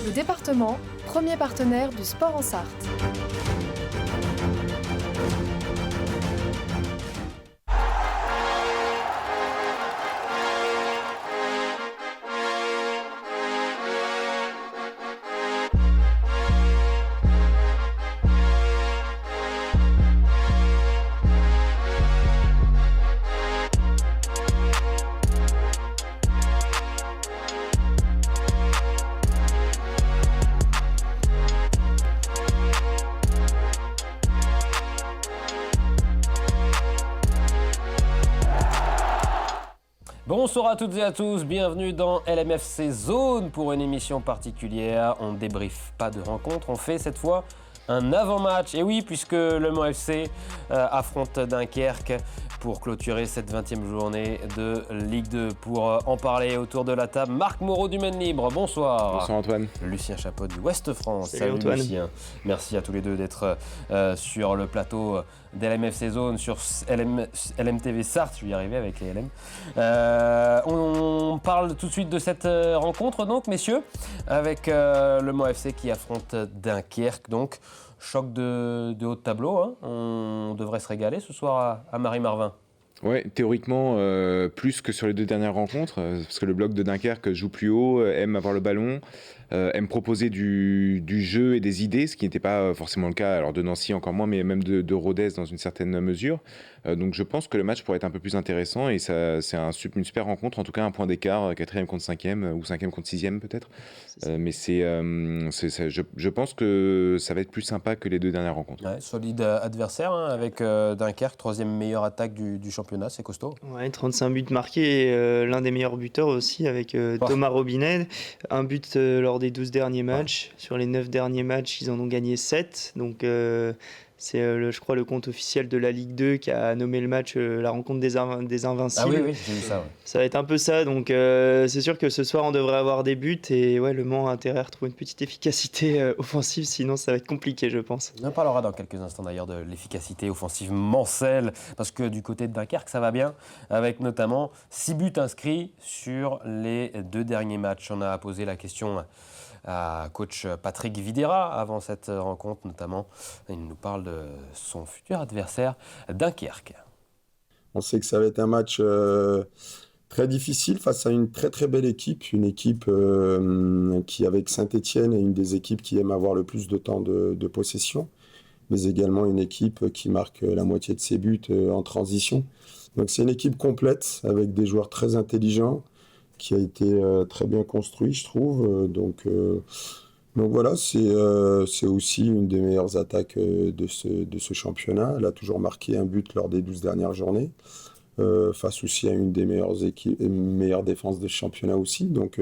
Le département, premier partenaire du sport en Sarthe. Bonsoir à toutes et à tous, bienvenue dans LMFC Zone pour une émission particulière. On ne débriefe pas de rencontre, on fait cette fois un avant-match. Et oui, puisque Le Mans FC affronte Dunkerque pour clôturer cette 20e journée de Ligue 2. Pour en parler autour de la table, Marc Moreau du Maine Libre, bonsoir. Bonsoir Antoine. Lucien Chapeau du Ouest France. Salut Antoine. Lucien. Merci à tous les deux d'être sur le plateau d'LMFC Zone, sur LMTV Sarthe, je vais y arriver avec les LM. On parle tout de suite de cette rencontre donc, messieurs, avec le Mans FC qui affronte Dunkerque. Donc, choc de haut de tableau, hein. On devrait se régaler ce soir à Marie-Marvin. Ouais, théoriquement, plus que sur les deux dernières rencontres, parce que le bloc de Dunkerque joue plus haut, aime avoir le ballon, aime proposer du jeu et des idées, ce qui n'était pas forcément le cas alors de Nancy encore moins, mais même de Rodez dans une certaine mesure. Donc je pense que le match pourrait être un peu plus intéressant et ça, c'est une super rencontre, en tout cas un point d'écart, 4e contre 5e ou 5e contre 6e peut-être. Mais je pense que ça va être plus sympa que les deux dernières rencontres. Ouais, solide adversaire, hein, avec Dunkerque, 3e meilleure attaque du championnat, c'est costaud. Ouais, 35 buts marqués et l'un des meilleurs buteurs aussi avec Thomas Robinet. Un but lors des 12 derniers matchs. Sur les 9 derniers matchs, ils en ont gagné 7. Donc c'est, je crois, le compte officiel de la Ligue 2 qui a nommé le match la rencontre des Invincibles. Ah oui, j'ai vu ça. Ouais. Ça va être un peu ça. Donc c'est sûr que ce soir, on devrait avoir des buts. Et ouais, le Mans a intérêt à retrouver une petite efficacité offensive. Sinon, ça va être compliqué, je pense. On en parlera dans quelques instants d'ailleurs de l'efficacité offensive mancelle. Parce que du côté de Dunkerque, ça va bien. Avec notamment 6 buts inscrits sur les 2 derniers matchs. On a posé la question à coach Patrick Videra avant cette rencontre notamment. Il nous parle de son futur adversaire Dunkerque. On sait que ça va être un match très difficile face à une très très belle équipe, une équipe qui avec Saint-Étienne est une des équipes qui aime avoir le plus de temps de possession, mais également une équipe qui marque la moitié de ses buts en transition. Donc c'est une équipe complète avec des joueurs très intelligents, qui a été très bien construit, je trouve. Donc voilà, c'est aussi une des meilleures attaques de ce championnat. Elle a toujours marqué un but lors des 12 dernières journées, face aussi à une des meilleures défenses de ce championnat aussi. Donc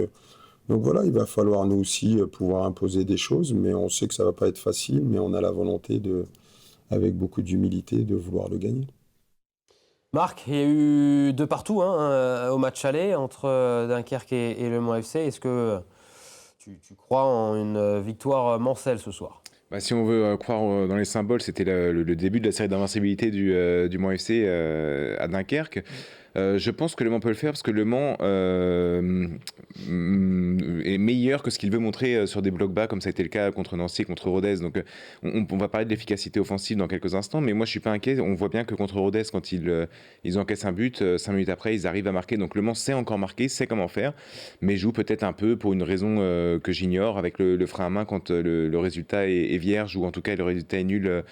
voilà, il va falloir nous aussi pouvoir imposer des choses, mais on sait que ça ne va pas être facile, mais on a la volonté, avec beaucoup d'humilité, de vouloir le gagner. Marc, il y a eu de partout au match aller entre Dunkerque et le Mans FC. Est-ce que tu crois en une victoire mancelle ce soir ? Si on veut croire dans les symboles, c'était le début de la série d'invincibilité du Mans FC à Dunkerque. Je pense que Le Mans peut le faire parce que Le Mans est meilleur que ce qu'il veut montrer sur des blocs bas, comme ça a été le cas contre Nancy et contre Rodez. Donc on va parler de l'efficacité offensive dans quelques instants, mais moi je suis pas inquiet. On voit bien que contre Rodez, quand ils encaissent un but, 5 minutes après, ils arrivent à marquer. Donc Le Mans sait encore marquer, sait comment faire, mais joue peut-être un peu pour une raison que j'ignore, avec le frein à main quand le résultat est vierge, ou en tout cas le résultat est nul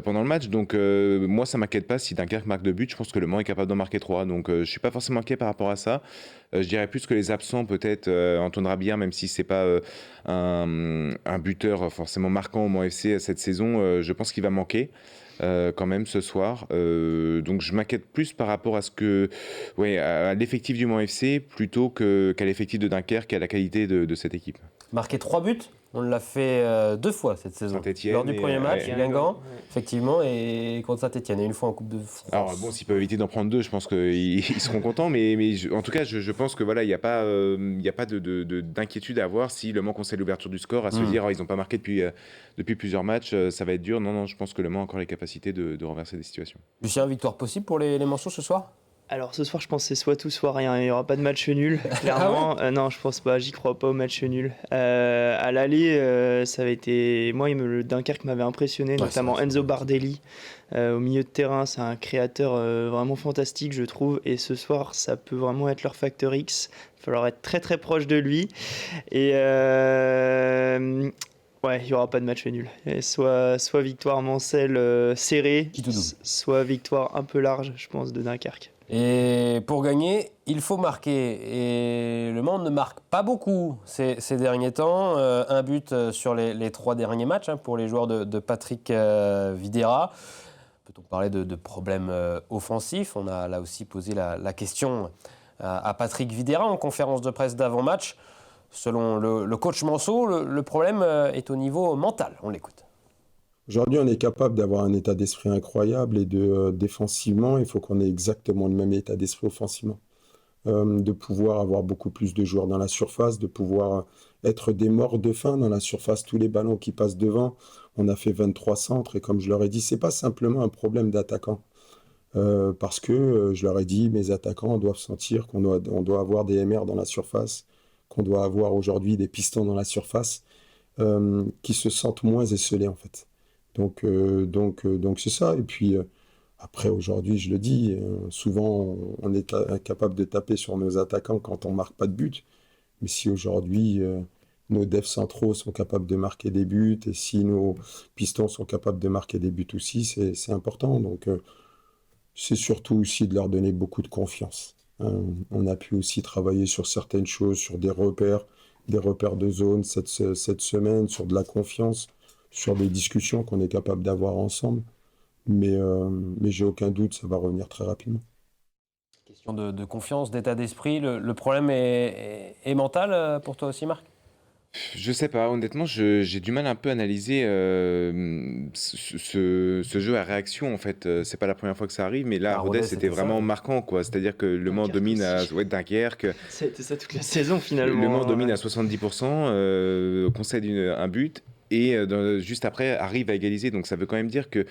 pendant le match. Donc moi ça m'inquiète pas si Dunkerque marque 2 buts. Je pense que Le Mans est capable d'en marquer 3. Donc je suis pas forcément inquiet par rapport à ça. Je dirais plus que les absents, peut-être Antoine Rabillard, même si c'est pas un buteur forcément marquant au Mans FC cette saison, je pense qu'il va manquer quand même ce soir. Donc je m'inquiète plus par rapport à l'effectif du Mans FC plutôt qu'à l'effectif de Dunkerque et à la qualité de cette équipe. Marquer 3 buts, on l'a fait 2 fois cette saison. Saint-Étienne lors du premier match, Guingamp, effectivement, et contre Saint-Étienne, et une fois en Coupe de France. Alors bon, s'ils peuvent éviter d'en prendre 2, je pense qu'ils seront contents, mais en tout cas, je pense que voilà, il n'y a pas d'inquiétude à avoir si Le Mans conseille l'ouverture du score, à se dire ils n'ont pas marqué depuis plusieurs matchs, ça va être dur. Non, je pense que Le Mans a encore les capacités de renverser des situations. Lucien, victoire possible pour les Manceaux ce soir ? Alors ce soir, je pense que c'est soit tout, soit rien. Il n'y aura pas de match nul, clairement. Non, je pense pas. J'y crois pas au match nul. À l'aller, ça avait été. Moi, le Dunkerque m'avait impressionné, notamment Enzo Bardelli au milieu de terrain. C'est un créateur vraiment fantastique, je trouve. Et ce soir, ça peut vraiment être leur facteur X. Il va falloir être très très proche de lui. Et ouais, il n'y aura pas de match nul. Et soit victoire Mancel serrée, soit victoire un peu large, je pense, de Dunkerque. Et pour gagner, il faut marquer. Et Le Mans ne marque pas beaucoup ces derniers temps. Un but sur les 3 derniers matchs pour les joueurs de Patrick Vieira. Peut-on parler de problèmes offensifs ? On a là aussi posé la question à Patrick Vieira en conférence de presse d'avant-match. Selon le coach Manceau, le problème est au niveau mental. On l'écoute. Aujourd'hui, on est capable d'avoir un état d'esprit incroyable et défensivement, il faut qu'on ait exactement le même état d'esprit offensivement. De pouvoir avoir beaucoup plus de joueurs dans la surface, de pouvoir être des morts de faim dans la surface, tous les ballons qui passent devant. On a fait 23 centres et comme je leur ai dit, c'est pas simplement un problème d'attaquant. Parce que je leur ai dit, mes attaquants doivent sentir qu'on doit avoir des MR dans la surface, qu'on doit avoir aujourd'hui des pistons dans la surface, qui se sentent moins esselés en fait. Donc c'est ça. Et puis après, aujourd'hui, je le dis, souvent on est incapable de taper sur nos attaquants quand on ne marque pas de but. Mais si aujourd'hui nos devs centraux sont capables de marquer des buts et si nos pistons sont capables de marquer des buts aussi, c'est important. Donc c'est surtout aussi de leur donner beaucoup de confiance. On a pu aussi travailler sur certaines choses, sur des repères de zone cette semaine, sur de la confiance, sur des discussions qu'on est capable d'avoir ensemble. Mais j'ai aucun doute, ça va revenir très rapidement. Question de confiance, d'état d'esprit. Le problème est mental pour toi aussi, Marc ? Je sais pas, honnêtement, j'ai du mal un peu à analyser ce jeu à réaction. En fait, c'est pas la première fois que ça arrive, mais là, à Rodez, c'était vraiment marquant, quoi. C'est-à-dire que Le Mans domine à Dunkerque. C'était ça toute la saison, finalement. Le Mans domine à 70%, concède un but et juste après arrive à égaliser. Donc ça veut quand même dire que,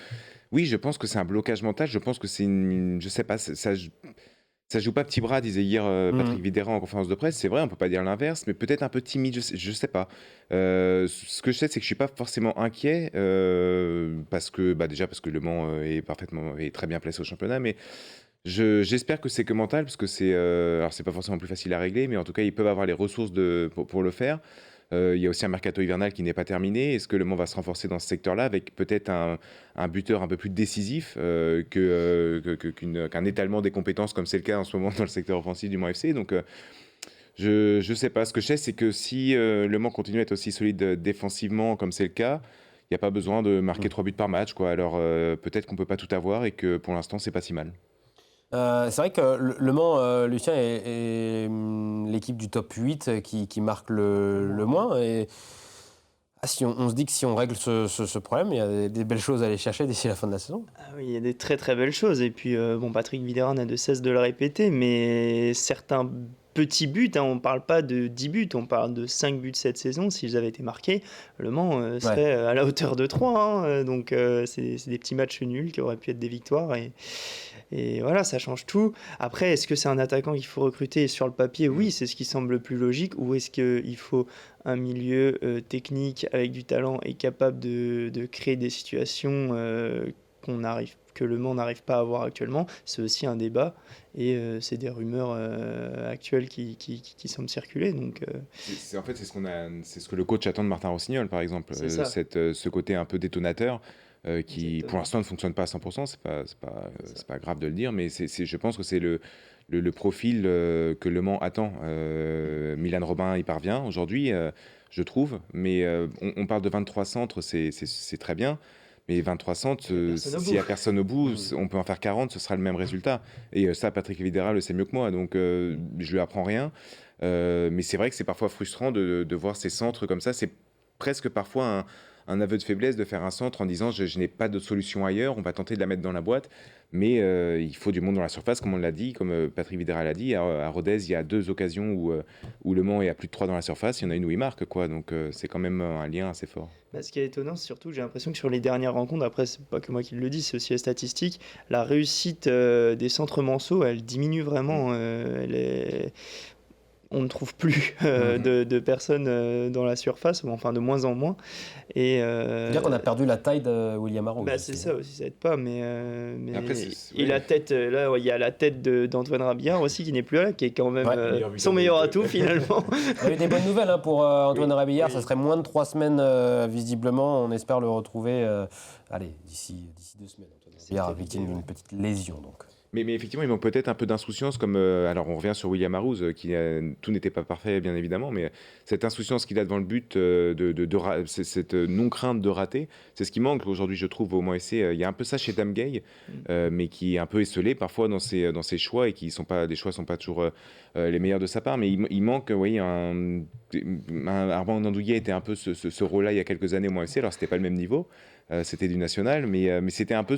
oui, je pense que c'est un blocage mental. Je pense que c'est je sais pas, ça joue pas petit bras, disait hier Patrick Vieira en conférence de presse. C'est vrai, on peut pas dire l'inverse, mais peut-être un peu timide, je sais pas. Ce que je sais, c'est que je suis pas forcément inquiet, parce que Le Mans est très bien placé au championnat, mais j'espère que c'est que mental, parce que alors c'est pas forcément plus facile à régler, mais en tout cas, ils peuvent avoir les ressources pour le faire. Il y a aussi un mercato hivernal qui n'est pas terminé. Est-ce que Le Mans va se renforcer dans ce secteur-là avec peut-être un buteur un peu plus décisif qu'un étalement des compétences comme c'est le cas en ce moment dans le secteur offensif du Mans FC. Donc je ne sais pas. Ce que je sais, c'est que si Le Mans continue à être aussi solide défensivement comme c'est le cas, il n'y a pas besoin de marquer 3 buts par match, quoi. Alors peut-être qu'on ne peut pas tout avoir et que pour l'instant, c'est pas si mal. C'est vrai que Le Mans, Lucien, est l'équipe du top 8 qui marque le moins. Et si on se dit que si on règle ce problème, il y a des belles choses à aller chercher d'ici la fin de la saison. Ah oui, il y a des très très belles choses. Et puis, Patrick Vieira n'a de cesse de le répéter, mais certains petits buts, on ne parle pas de 10 buts, on parle de 5 buts cette saison. S'ils avaient été marqués, Le Mans serait à la hauteur de 3. Donc, c'est des petits matchs nuls qui auraient pu être des victoires. Et voilà, ça change tout. Après, est-ce que c'est un attaquant qu'il faut recruter sur le papier ? Oui, c'est ce qui semble le plus logique. Ou est-ce qu'il faut un milieu technique avec du talent et capable de créer des situations que Le Mans n'arrive pas à avoir actuellement ? C'est aussi un débat. Et c'est des rumeurs actuelles qui semblent circuler. Donc, en fait, c'est ce que le coach attend de Martin Rossignol, par exemple. Ce côté un peu détonateur. Qui pour l'instant ne fonctionne pas à 100%, c'est pas grave de le dire, mais je pense que c'est le profil que Le Mans attend. Milan Robin y parvient aujourd'hui, je trouve, mais on parle de 23 centres, c'est très bien, mais 23 centres, s'il n'y a personne au bout, on peut en faire 40, ce sera le même résultat. Et ça, Patrick Vieira le sait mieux que moi, donc je lui apprends rien. Mais c'est vrai que c'est parfois frustrant de voir ces centres comme ça, c'est presque parfois un aveu de faiblesse de faire un centre en disant je n'ai pas de solution ailleurs, on va tenter de la mettre dans la boîte. Mais il faut du monde dans la surface, comme on l'a dit, comme Patrick Vieira l'a dit. À Rodez, il y a 2 occasions où Le Mans est à plus de 3 dans la surface. Il y en a une où il marque, quoi. Donc c'est quand même un lien assez fort. Ce qui est étonnant, c'est surtout, j'ai l'impression que sur les dernières rencontres, après, c'est pas que moi qui le dis, c'est aussi la statistique, la réussite des centres Manceau, elle diminue vraiment. On ne trouve plus de personnes dans la surface, enfin de moins en moins. C'est-à-dire qu'on a perdu la taille de William Arrow. C'est ça aussi, ça aide pas. Mais après, et la tête, là, il y a la tête d'Antoine Rabillard aussi qui n'est plus là, qui est quand même son meilleur atout finalement. Il y a eu des bonnes nouvelles pour Antoine Rabillard. Ça serait moins de 3 semaines visiblement. On espère le retrouver d'ici 2 semaines. Antoine Rabillard victime d'une petite lésion donc. Mais effectivement, il manque peut-être un peu d'insouciance, comme alors on revient sur William Arrouz, qui tout n'était pas parfait, bien évidemment, mais cette insouciance qu'il a devant le but, cette non-crainte de rater, c'est ce qui manque aujourd'hui, je trouve, au Mans FC. Il y a un peu ça chez Dame Gay, mais qui est un peu esselé parfois dans ses choix, et qui sont pas, des choix ne sont pas toujours les meilleurs de sa part, mais il manque, Armand Ndouguet était un peu ce rôle-là il y a quelques années au Mans FC, alors c'était pas le même niveau. C'était du national, mais c'était un peu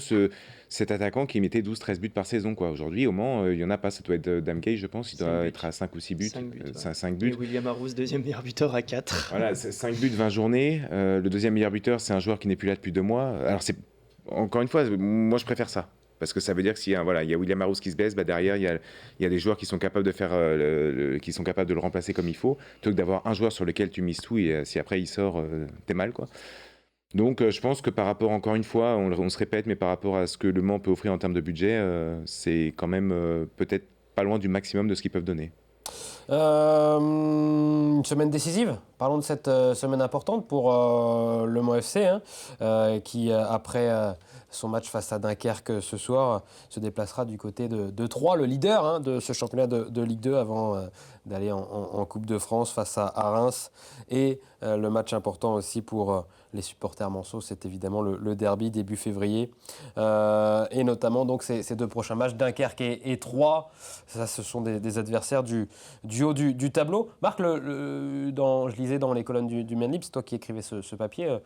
cet attaquant qui mettait 12-13 buts par saison, quoi. Aujourd'hui, au Mans, il n'y en a pas. Ça doit être Damgay, je pense. Il doit être à 5 ou 6 buts. 5 buts. Et William Arrouz, deuxième meilleur buteur à 4. Voilà, 5 buts, 20 journées. Le deuxième meilleur buteur, c'est un joueur qui n'est plus là depuis 2 mois. Alors, encore une fois, moi, je préfère ça. Parce que ça veut dire que s'il y a William Arrouz qui se blesse, derrière, il y a des joueurs qui sont capables de faire, qui sont capables de le remplacer comme il faut, plutôt que d'avoir un joueur sur lequel tu mises tout et si après il sort, t'es mal, quoi. Donc je pense que par rapport, encore une fois, on se répète, mais par rapport à ce que Le Mans peut offrir en termes de budget, c'est quand même peut-être pas loin du maximum de ce qu'ils peuvent donner. Une semaine décisive. Parlons de cette semaine importante pour Le Mans FC, qui après son match face à Dunkerque ce soir se déplacera du côté de Troyes, le leader de ce championnat de Ligue 2 avant d'aller en Coupe de France face à Reims. Et le match important aussi pour les supporters manceaux, c'est évidemment le derby début février. Et notamment donc, ces 2 prochains matchs, Dunkerque et Troyes. Ça, ce sont des adversaires du haut du tableau. Marc, je lisais dans les colonnes du Main Libre, c'est toi qui écrivais ce papier.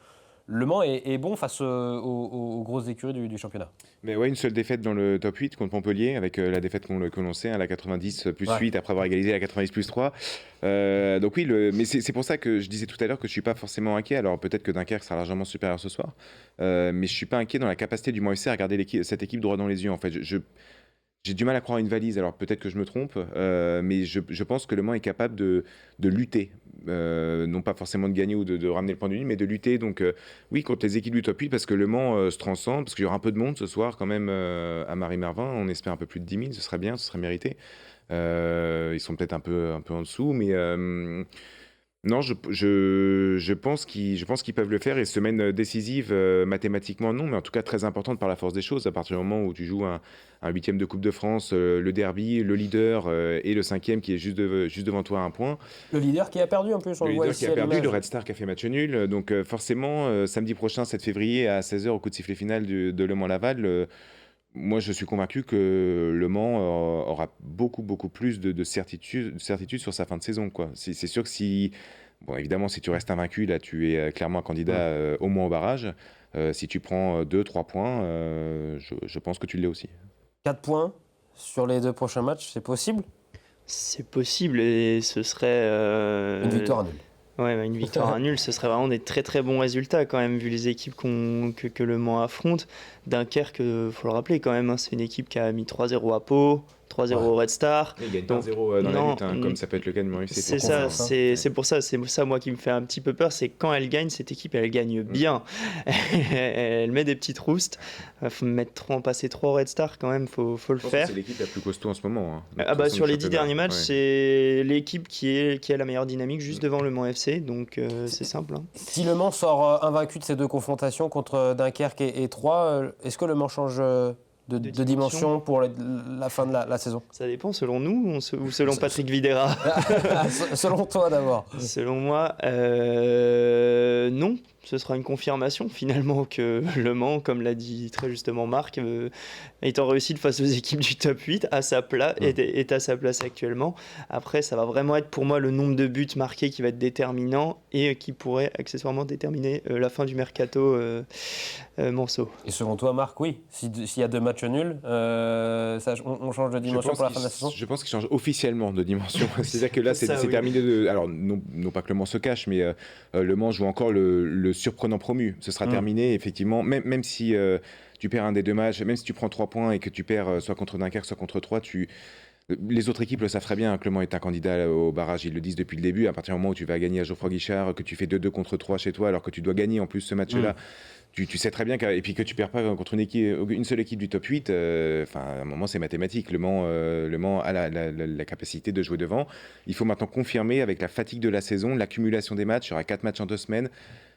Le Mans est bon face aux grosses écuries du championnat. Mais ouais, une seule défaite dans le top 8 contre Montpellier, avec la défaite qu'on sait, la 90 plus 8 après avoir égalisé la 90 plus 3. Donc oui, mais c'est pour ça que je disais tout à l'heure que je ne suis pas forcément inquiet. Alors peut-être que Dunkerque sera largement supérieur ce soir, mais je ne suis pas inquiet dans la capacité du Mans FC à regarder cette équipe droit dans les yeux. En fait, j'ai du mal à croire à une valise, alors peut-être que je me trompe, mais je pense que Le Mans est capable de lutter. Non pas forcément de gagner ou de ramener le point de vue, mais de lutter. Donc oui, contre les équipes du top 8, parce que Le Mans se transcende, parce qu'il y aura un peu de monde ce soir quand même à Marie-Mervin. On espère un peu plus de 10 000, ce serait bien, ce serait mérité. Ils sont peut-être un peu en dessous, mais... Non, je pense qu'ils peuvent le faire, et semaine décisive, mathématiquement non, mais en tout cas très importante par la force des choses. À partir du moment où tu joues un 8e de Coupe de France, le derby, le leader et le 5e qui est juste devant toi à 1 point. Le leader qui a perdu un peu sur le le voit leader qui a perdu, le Red Star qui a fait match nul. Donc forcément, samedi prochain, 7 février à 16h au coup de sifflet final de Le Mans-Laval, moi, je suis convaincu que Le Mans aura beaucoup plus de certitude sur sa fin de saison, quoi. C'est sûr que évidemment, si tu restes invaincu, là, tu es clairement un candidat au moins au barrage. Si tu prends 2-3 points, je pense que tu l'es aussi. 4 points sur les 2 prochains matchs, c'est possible ? C'est possible, et ce serait... Une victoire à nul. Ouais, une victoire à nul, ce serait vraiment des très très bons résultats quand même, vu les équipes que Le Mans affronte. Dunkerque, faut le rappeler quand même, c'est une équipe qui a mis 3-0 à Pau, 3-0 au Red Star. Il gagne 1-0 dans la lutte, comme ça peut être le cas de Mans FC. C'est ça, c'est pour ça moi qui me fait un petit peu peur, c'est quand elle gagne, cette équipe, elle gagne bien. Elle met des petites roustes. Faut passer 3 Red Star quand même, faut le faire. C'est l'équipe la plus costaud en ce moment. Sur les 10 derniers matchs, c'est l'équipe qui a la meilleure dynamique, juste devant le Mans FC, donc c'est simple. Si Le Mans sort invaincu de ces 2 confrontations contre Dunkerque et Troyes, est-ce que Le Mans change de dimension pour la fin de la saison? Ça dépend, selon nous ou selon Patrick Vieira. Selon toi d'abord. Selon moi, non. ce sera une confirmation finalement que Le Mans, comme l'a dit très justement Marc, étant réussi face aux équipes du top 8, est à sa place actuellement. Après, ça va vraiment être pour moi le nombre de buts marqués qui va être déterminant et qui pourrait accessoirement déterminer la fin du mercato Manceau. Et selon toi, Marc, oui, s'il y a 2 matchs nuls, on change de dimension pour la fin de la saison? Je pense qu'il change officiellement de dimension. C'est-à-dire que là, c'est terminé. Alors, non pas que Le Mans se cache, mais Le Mans joue encore le surprenant promu. Ce sera terminé, effectivement, même si tu perds un des 2 matchs, même si tu prends 3 points et que tu perds soit contre Dunkerque, soit contre 3, les autres équipes le savent très bien que Le Mans est un candidat au barrage, ils le disent depuis le début. À partir du moment où tu vas gagner à Geoffroy Guichard, que tu fais 2-2 contre 3 chez toi, alors que tu dois gagner en plus ce match-là, tu sais très bien et puis que tu perds pas contre une seule équipe du top 8, à un moment c'est mathématique. Le Mans a la capacité de jouer devant. Il faut maintenant confirmer avec la fatigue de la saison, l'accumulation des matchs. Il y aura 4 matchs en 2 semaines.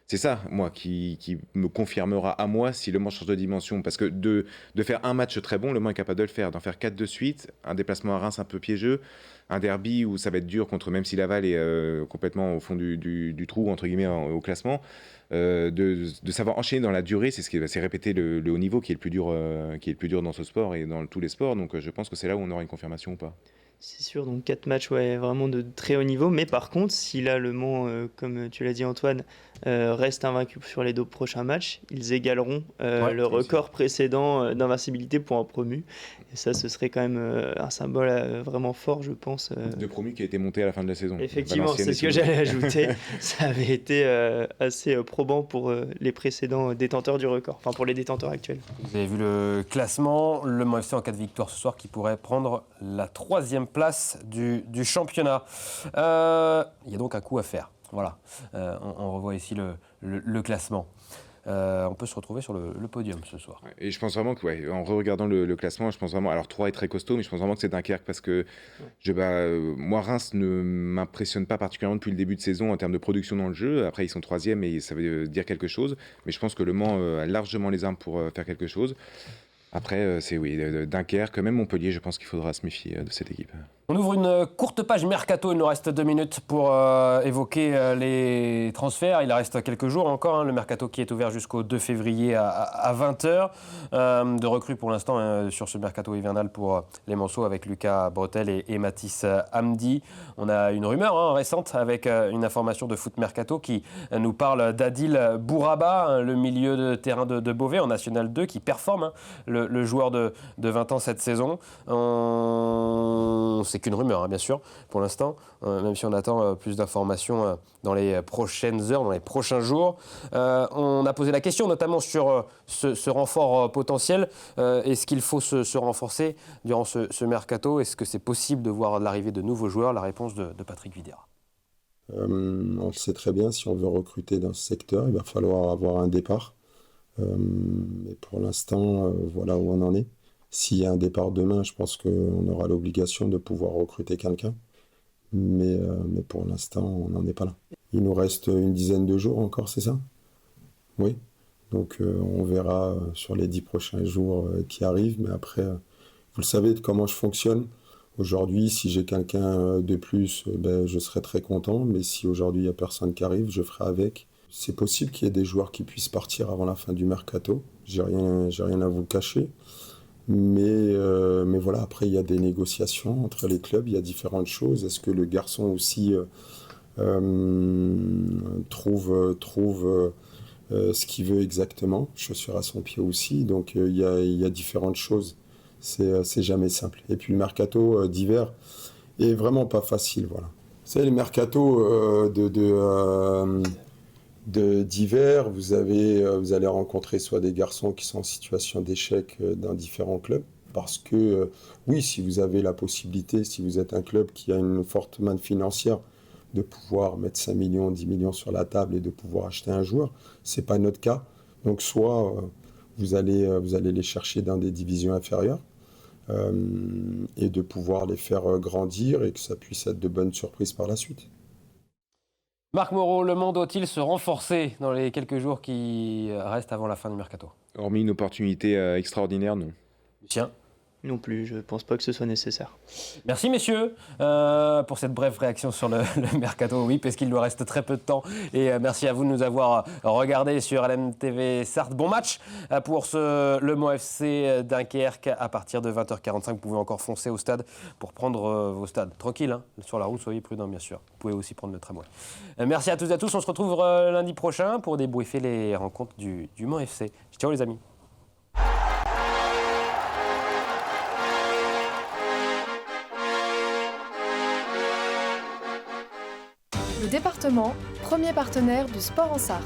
C'est ça, moi, qui me confirmera à moi si Le Mans change de dimension. Parce que de faire un match très bon, Le Mans est capable de le faire. D'en faire 4 de suite, un déplacement à Reims un peu piégeux, un derby où ça va être dur contre, même si Laval est complètement au fond du trou, entre guillemets, au classement. De savoir enchaîner dans la durée, c'est répéter le haut niveau qui est le plus dur dans ce sport et dans tous les sports. Donc je pense que c'est là où on aura une confirmation ou pas. C'est sûr, donc 4 matchs vraiment de très haut niveau. Mais par contre, si là, Le Mans, comme tu l'as dit Antoine, reste invaincu sur les 2 prochains matchs, ils égaleront le record précédent d'invincibilité pour un promu. Et ça, ce serait quand même un symbole vraiment fort, je pense. De promu qui a été monté à la fin de la saison. Effectivement, c'est ce que j'allais ajouter. Ça avait été assez probant pour les précédents détenteurs du record, enfin pour les détenteurs actuels. Vous avez vu le classement, Le Mans FC en cas de victoire ce soir qui pourrait prendre la 3e place du championnat. Il y a donc un coup à faire. Voilà, on revoit ici le classement. On peut se retrouver sur le podium ce soir. Et je pense vraiment que, en regardant le classement, je pense vraiment, alors 3 est très costaud, mais je pense vraiment que c'est Dunkerque parce que moi, Reims ne m'impressionne pas particulièrement depuis le début de saison en termes de production dans le jeu. Après, ils sont 3e et ça veut dire quelque chose, mais je pense que Le Mans a largement les armes pour faire quelque chose. Après, c'est Dunkerque, même Montpellier, je pense qu'il faudra se méfier de cette équipe. On ouvre une courte page mercato, il nous reste 2 minutes pour évoquer les transferts. Il reste quelques jours encore, le mercato qui est ouvert jusqu'au 2 février à 20h. De recrues pour l'instant sur ce mercato hivernal pour les Manceaux avec Lucas Bretel et Mathis Hamdi. On a une rumeur récente avec une information de Foot Mercato qui nous parle d'Adil Bouraba, le milieu de terrain de Beauvais en National 2 qui performe, le joueur de 20 ans cette saison. C'est qu'une rumeur, bien sûr, pour l'instant, même si on attend plus d'informations dans les prochaines heures, dans les prochains jours. On a posé la question, notamment sur ce renfort potentiel. Est-ce qu'il faut se renforcer durant ce mercato? Est-ce que c'est possible de voir l'arrivée de nouveaux joueurs? La réponse de Patrick Videra. On le sait très bien, si on veut recruter dans ce secteur, il va falloir avoir un départ. Mais pour l'instant, voilà où on en est. S'il y a un départ demain, je pense qu'on aura l'obligation de pouvoir recruter quelqu'un. Mais pour l'instant, on n'en est pas là. Il nous reste une dizaine de jours encore, c'est ça? Oui. Donc on verra sur les 10 prochains jours qui arrivent. Mais après, vous le savez de comment je fonctionne. Aujourd'hui, si j'ai quelqu'un de plus, je serai très content. Mais si aujourd'hui, il n'y a personne qui arrive, je ferai avec. C'est possible qu'il y ait des joueurs qui puissent partir avant la fin du mercato. J'ai rien à vous cacher. Mais voilà, après, il y a des négociations entre les clubs, il y a différentes choses. Est-ce que le garçon aussi trouve ce qu'il veut exactement, chaussure à son pied aussi. Donc il y a différentes choses. C'est jamais simple. Et puis le mercato d'hiver est vraiment pas facile. Voilà. Vous savez, le mercato d'hiver, vous allez rencontrer soit des garçons qui sont en situation d'échec dans différents clubs, parce que oui, si vous avez la possibilité, si vous êtes un club qui a une forte manne financière, de pouvoir mettre 5 millions, 10 millions sur la table et de pouvoir acheter un joueur, c'est pas notre cas. Donc soit vous allez les chercher dans des divisions inférieures et de pouvoir les faire grandir et que ça puisse être de bonnes surprises par la suite. Marc Moreau, Le Mans doit-il se renforcer dans les quelques jours qui restent avant la fin du mercato? Hormis une opportunité extraordinaire, non. Lucien? Non plus, je pense pas que ce soit nécessaire. Merci messieurs pour cette brève réaction sur le mercato. Oui, parce qu'il lui reste très peu de temps. Et merci à vous de nous avoir regardés sur LMTV Sarthe. Bon match pour le Mans FC Dunkerque à partir de 20h45. Vous pouvez encore foncer au stade pour prendre vos stades. Tranquille, hein, sur la route, soyez prudents bien sûr. Vous pouvez aussi prendre le tramway. Merci à toutes et à tous. On se retrouve lundi prochain pour débriefer les rencontres du Mans FC. Ciao les amis. Le département, premier partenaire du sport en Sarthe.